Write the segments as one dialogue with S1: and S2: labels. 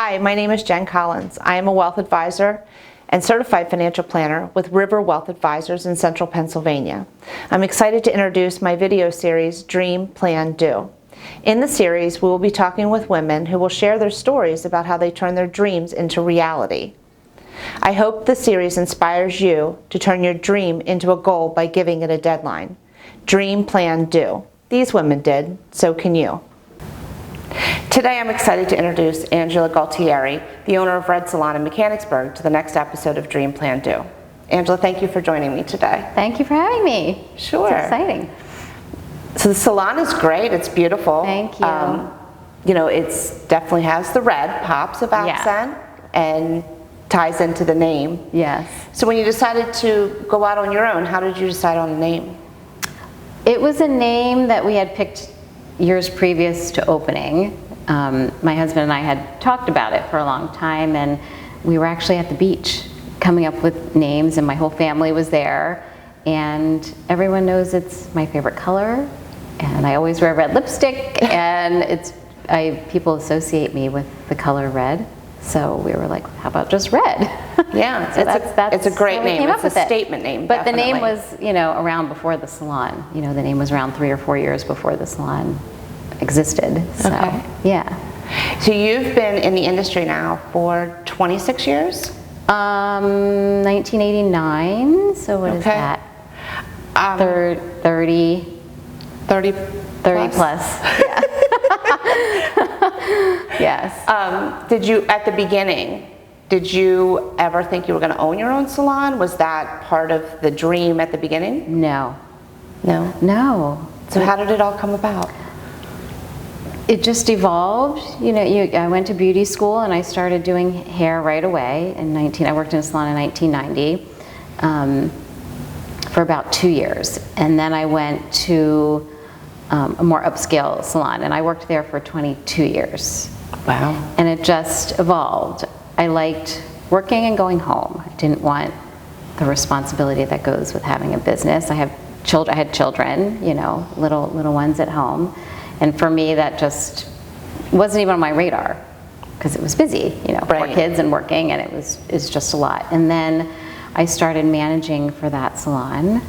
S1: Hi, my name is Jen Collins. I am a wealth advisor and certified financial planner with River Wealth Advisors in Central Pennsylvania. I'm excited to introduce my video series, Dream.Plan.Do. In the series, we will be talking with women who will share their stories about how they turn their dreams into reality. I hope the series inspires you to turn your dream into a goal by giving it a deadline. Dream.Plan.Do. These women did, so can you. Today I'm excited to introduce Angela Gualtieri, the owner of Red Salon in Mechanicsburg, to the next episode of Dream.Plan.Do. Angela, thank you for joining me today.
S2: Thank you for having me.
S1: Sure.
S2: It's exciting.
S1: So the salon is great, it's beautiful.
S2: Thank you.
S1: You know, it's definitely has the red pops of accent and ties into the name.
S2: Yes.
S1: So when you decided to go out on your own, how did you decide on the name?
S2: It was a name that we had picked years previous to opening. My husband and I had talked about it for a long time, and we were actually at the beach coming up with names, and my whole family was there, and everyone knows it's my favorite color, and I always wear red lipstick, and people associate me with the color red, so we were like, how about just red?
S1: Yeah,
S2: so
S1: it's a great name. It's a statement name.
S2: But
S1: definitely.
S2: The name was, around before the salon. The name was around 3 or 4 years before the salon existed. So,
S1: okay.
S2: Yeah.
S1: So you've been in the industry now for 26 years?
S2: 1989. So what is that? 30 plus. Yeah. Yes.
S1: Did you ever think you were going to own your own salon? Was that part of the dream at the beginning?
S2: No.
S1: No? So how did it all come about?
S2: It just evolved. I went to beauty school and I started doing hair right away. I worked in a salon in 1990 for about 2 years. And then I went to a more upscale salon, and I worked there for 22 years.
S1: Wow.
S2: And it just evolved. I liked working and going home. I didn't want the responsibility that goes with having a business. I had children, little ones at home. And for me, that just wasn't even on my radar because it was busy, 4 kids and working, and it's just a lot. And then I started managing for that salon,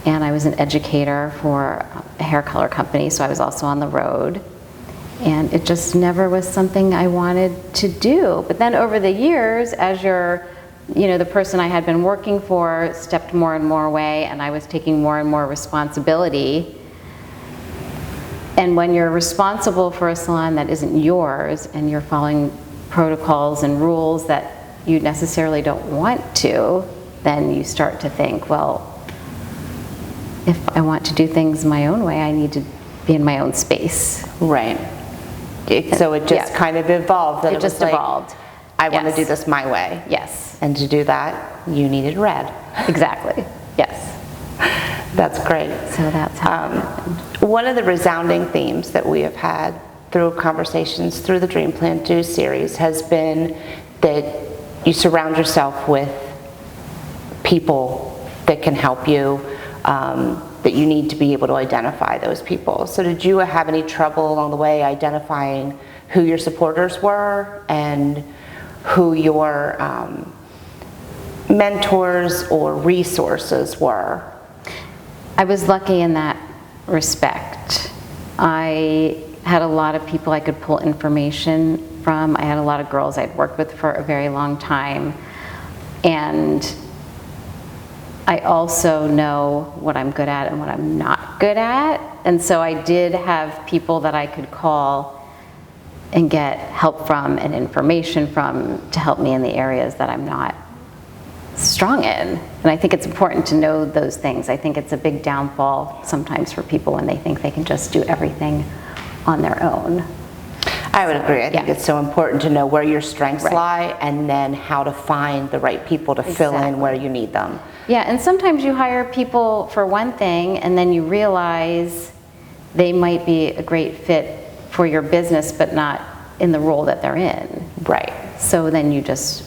S2: and I was an educator for a hair color company, so I was also on the road. And it just never was something I wanted to do. But then over the years, as the person I had been working for stepped more and more away, and I was taking more and more responsibility. And when you're responsible for a salon that isn't yours, and you're following protocols and rules that you necessarily don't want to, then you start to think, well, if I want to do things my own way, I need to be in my own space.
S1: Right. So it just kind of evolved.
S2: It just evolved.
S1: I want to do this my way.
S2: Yes.
S1: And to do that, you needed red.
S2: Exactly. Yes.
S1: That's great.
S2: So that's how it happened.
S1: One of the resounding themes that we have had through conversations through the Dream.Plan.Do series has been that you surround yourself with people that can help you, that you need to be able to identify those people. So did you have any trouble along the way identifying who your supporters were and who your mentors or resources were?
S2: I was lucky in that respect. I had a lot of people I could pull information from. I had a lot of girls I'd worked with for a very long time. And I also know what I'm good at and what I'm not good at. And so I did have people that I could call and get help from and information from to help me in the areas that I'm not strong in. And I think it's important to know those things. I think it's a big downfall sometimes for people when they think they can just do everything on their own.
S1: I would agree. I think it's so important to know where your strengths lie and then how to find the right people to fill in where you need them.
S2: Yeah, and sometimes you hire people for one thing and then you realize they might be a great fit for your business but not in the role that they're in.
S1: Right.
S2: So then you just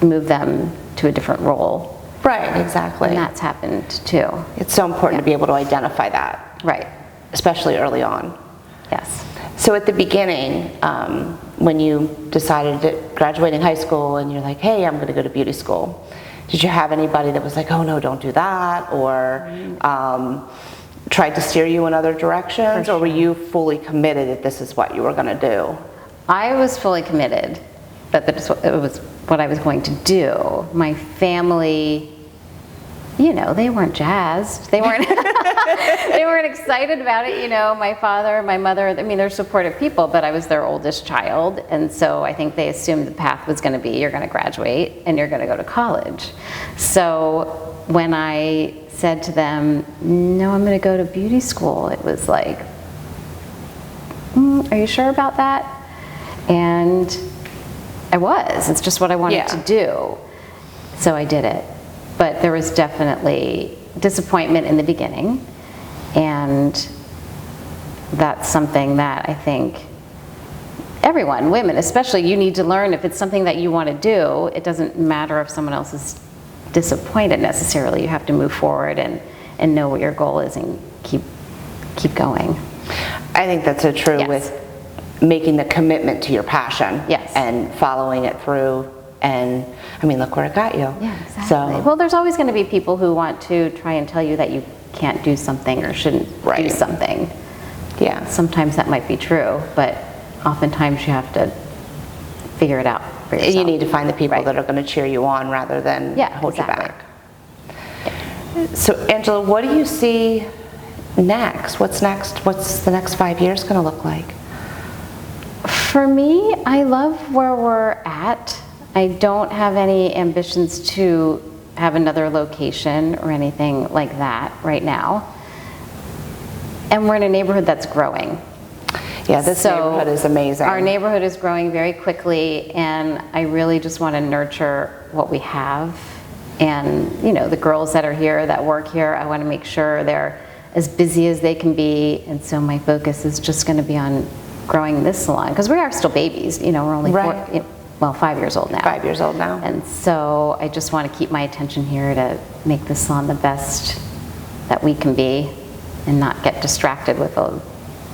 S2: move them to a different role.
S1: Right, exactly.
S2: And that's happened too.
S1: It's so important to be able to identify that.
S2: Right.
S1: Especially early on.
S2: Yes.
S1: So at the beginning, when you decided that graduating high school and you're like, hey, I'm going to go to beauty school, did you have anybody that was like, oh no, don't do that, or tried to steer you in other directions, or were you fully committed that this is what you were going to do?
S2: I was fully committed that it was what I was going to do. My family, you know, they weren't jazzed. They weren't they weren't excited about it. You know, my father, my mother, I mean, they're supportive people, but I was their oldest child, and so I think they assumed the path was going to be, you're going to graduate and you're going to go to college. So when I said to them, no, I'm going to go to beauty school, it was like, are you sure about that? And I was. It's just what I wanted to do. So I did it. But there was definitely disappointment in the beginning, and that's something that I think everyone, women especially, you need to learn. If it's something that you want to do, it doesn't matter if someone else is disappointed necessarily. You have to move forward and know what your goal is and keep going.
S1: I think that's so true with making the commitment to your passion and following it through. And I mean, look where it got you.
S2: Yeah, exactly. So, well, there's always going to be people who want to try and tell you that you can't do something or shouldn't do something.
S1: Yeah.
S2: Sometimes that might be true, but oftentimes you have to figure it out for yourself.
S1: You need to find the people that are going to cheer you on rather than hold you back. So, Angela, what do you see next? What's next? What's the next 5 years going to look like?
S2: For me, I love where we're at. I don't have any ambitions to have another location or anything like that right now. And we're in a neighborhood that's growing.
S1: Yeah, this neighborhood is amazing.
S2: Our neighborhood is growing very quickly, and I really just want to nurture what we have. And, you know, the girls that are here, that work here, I want to make sure they're as busy as they can be. And so my focus is just going to be on growing this salon, because we are still babies. You know, we're only 5 years old now.
S1: 5 years old now.
S2: And so I just want to keep my attention here to make the salon the best that we can be and not get distracted with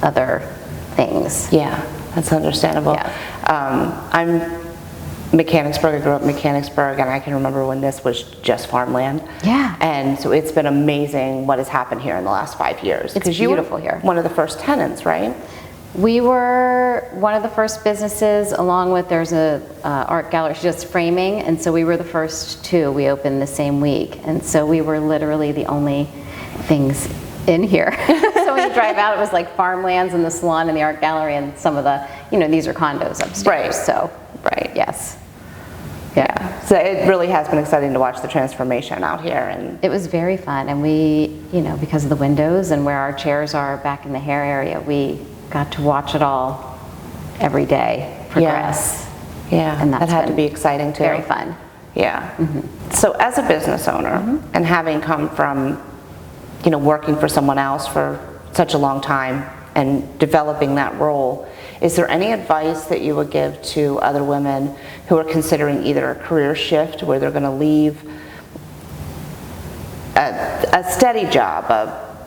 S2: other things.
S1: Yeah, that's understandable.
S2: Yeah.
S1: I'm Mechanicsburg. I grew up in Mechanicsburg, and I can remember when this was just farmland.
S2: Yeah.
S1: And so it's been amazing what has happened here in the last 5 years.
S2: It's beautiful here.
S1: One of the first tenants, right?
S2: We were one of the first businesses, along with, there's a art gallery, just framing, and so we were the first two. We opened the same week, and so we were literally the only things in here. So when you drive out, it was like farmlands and the salon and the art gallery and some of the, you know, these are condos upstairs.
S1: Right.
S2: So, yes.
S1: Yeah. So it really has been exciting to watch the transformation out here. And
S2: it was very fun, and we, you know, because of the windows and where our chairs are back in the hair area, we got to watch it all every day progress.
S1: Yeah, and that had to be exciting too.
S2: Very fun.
S1: Yeah. Mm-hmm. So as a business owner, and having come from, you know, working for someone else for such a long time and developing that role, is there any advice that you would give to other women who are considering either a career shift where they're going to leave a steady job, a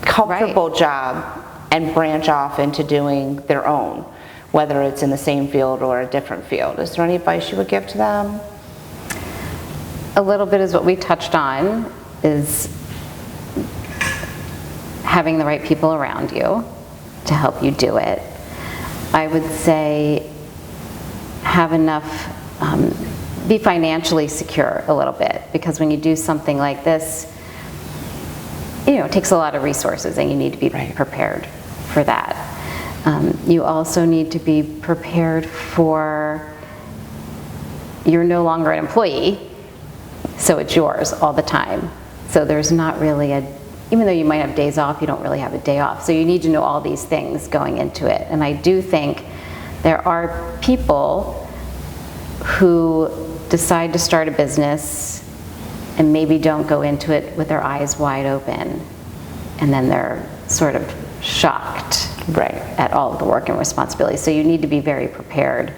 S1: comfortable job, and branch off into doing their own, whether it's in the same field or a different field? Is there any advice you would give to them?
S2: A little bit is what we touched on, is having the right people around you to help you do it. I would say have enough, be financially secure a little bit, because when you do something like this, you know, it takes a lot of resources, and you need to be prepared for that. You also need to be prepared for, you're no longer an employee, so it's yours all the time. So there's not really even though you might have days off, you don't really have a day off. So you need to know all these things going into it. And I do think there are people who decide to start a business and maybe don't go into it with their eyes wide open, and then they're sort of shocked at all of the work and responsibility. So you need to be very prepared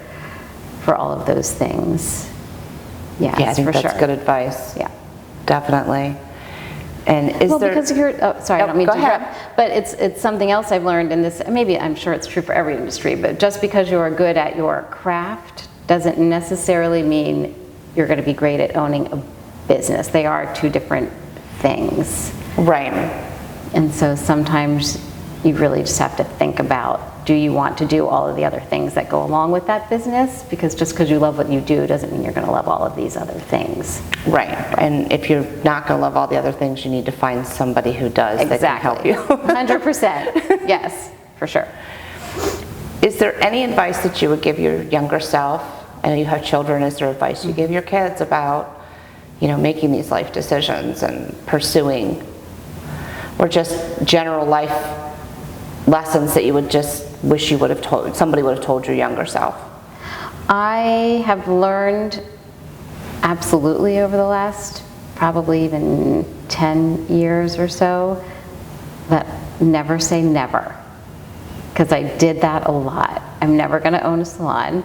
S2: for all of those things.
S1: Yeah, I think that's good advice.
S2: Yeah.
S1: Definitely. And is
S2: Well,
S1: there...
S2: because sorry, I don't mean
S1: go
S2: to
S1: ahead.
S2: interrupt, but it's something else I've learned in this, maybe I'm sure it's true for every industry, but just because you are good at your craft doesn't necessarily mean you're going to be great at owning a business. They are two different things.
S1: Right.
S2: And so sometimes you really just have to think about, do you want to do all of the other things that go along with that business? Because just because you love what you do doesn't mean you're going to love all of these other things.
S1: Right. And if you're not going to love all the other things, you need to find somebody who does that can help you.
S2: 100%. Yes, for sure.
S1: Is there any advice that you would give your younger self? I know you have children. Is there advice you give your kids about, making these life decisions and pursuing, or just general life lessons that you would just wish somebody would have told your younger self?
S2: I have learned absolutely over the last probably even 10 years or so that never say never, because I did that a lot. I'm never going to own a salon.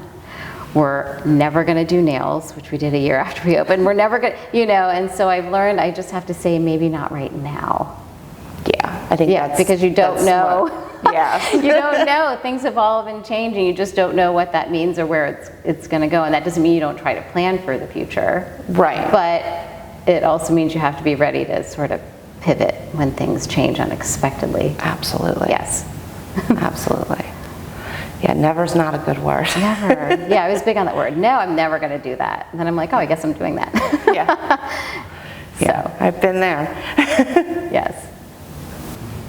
S2: We're never going to do nails, which we did a year after we opened. We're never going to, and so I've learned I just have to say maybe not right now.
S1: Yeah, I think that's
S2: because you don't know.
S1: Yeah.
S2: You don't know. Things evolve and change, and you just don't know what that means or where it's going to go. And that doesn't mean you don't try to plan for the future.
S1: Right.
S2: But it also means you have to be ready to sort of pivot when things change unexpectedly.
S1: Absolutely.
S2: Yes.
S1: Absolutely. Yeah, never's not a good word.
S2: Never. Yeah, I was big on that word. No, I'm never going to do that. And then I'm like, oh, I guess I'm doing that.
S1: Yeah. Yeah, I've been there.
S2: Yes.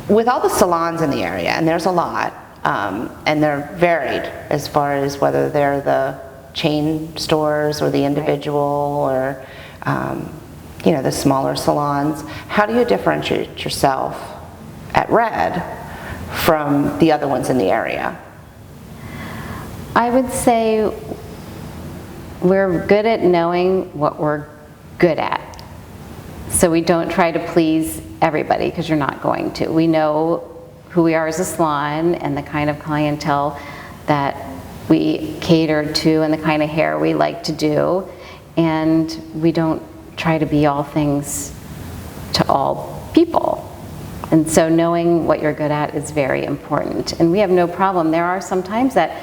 S1: With all the salons in the area, and there's a lot, and they're varied as far as whether they're the chain stores or the individual or, the smaller salons, how do you differentiate yourself at Red from the other ones in the area?
S2: I would say we're good at knowing what we're good at. So we don't try to please everybody, because you're not going to. We know who we are as a salon and the kind of clientele that we cater to and the kind of hair we like to do, and we don't try to be all things to all people. And so knowing what you're good at is very important. And we have no problem. There are some times that,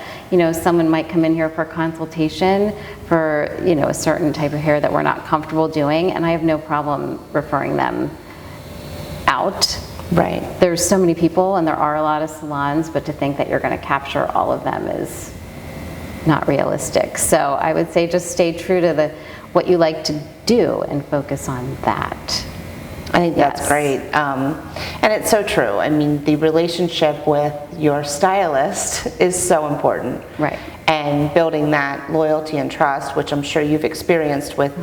S2: someone might come in here for a consultation for, a certain type of hair that we're not comfortable doing, and I have no problem referring them out.
S1: Right.
S2: There's so many people, and there are a lot of salons, but to think that you're going to capture all of them is not realistic. So I would say just stay true to what you like to do and focus on that.
S1: I think that's great. And it's so true. I mean, the relationship with your stylist is so important.
S2: Right.
S1: And building that loyalty and trust, which I'm sure you've experienced with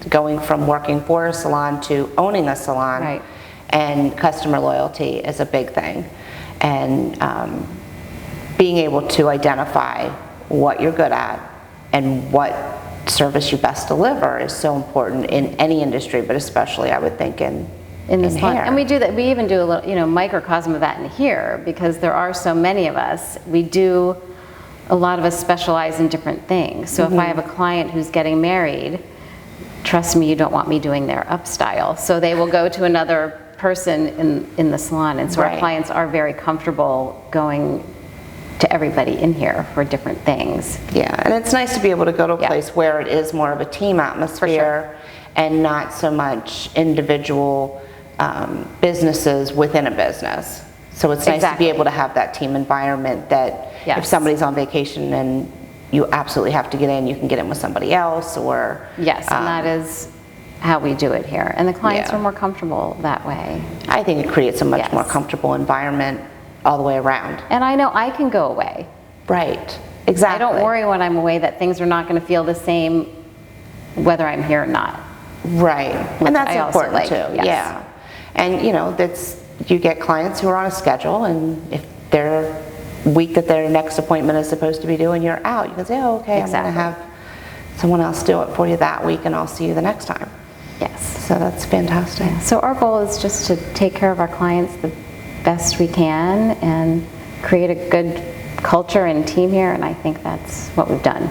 S1: going from working for a salon to owning a salon.
S2: Right.
S1: And customer loyalty is a big thing. And being able to identify what you're good at and what service you best deliver is so important in any industry, but especially I would think in
S2: the salon.
S1: hair.
S2: And we do that. We even do a little, microcosm of that in here, because there are so many of us. A lot of us specialize in different things. So if I have a client who's getting married, trust me, you don't want me doing their up style. So they will go to another person in the salon. And so our clients are very comfortable going to everybody in here for different things.
S1: Yeah, and it's nice to be able to go to a place where it is more of a team atmosphere and not so much individual businesses within a business. So it's nice to be able to have that team environment that if somebody's on vacation and you absolutely have to get in, you can get in with somebody else, or...
S2: Yes, and that is how we do it here. And the clients are more comfortable that way.
S1: I think it creates a much more comfortable environment all the way around.
S2: And I know I can go away.
S1: Right, exactly.
S2: I don't worry when I'm away that things are not going to feel the same whether I'm here or not.
S1: Right, and that's important too.
S2: Yes.
S1: Yeah, and you get clients who are on a schedule, and if their week that their next appointment is supposed to be due and you're out, you can say, oh, okay, I'm going to have someone else do it for you that week, and I'll see you the next time.
S2: Yes.
S1: So that's fantastic.
S2: So our goal is just to take care of our clients the best we can and create a good culture and team here, and I think that's what we've done.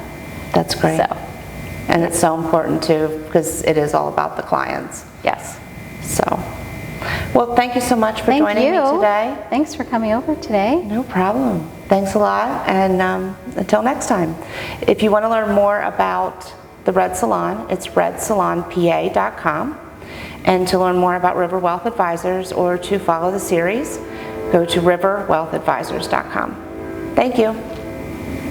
S1: That's great.
S2: So,
S1: and it's so important too, because it is all about the clients.
S2: yes.
S1: So, Well, thank you so much for
S2: Thank
S1: joining
S2: you.
S1: me today.
S2: Thanks for coming over today.
S1: No problem. Thanks a lot, and until next time. If you want to learn more about the Red Salon, it's redsalonpa.com. And to learn more about River Wealth Advisors or to follow the series, go to riverwealthadvisors.com. Thank you.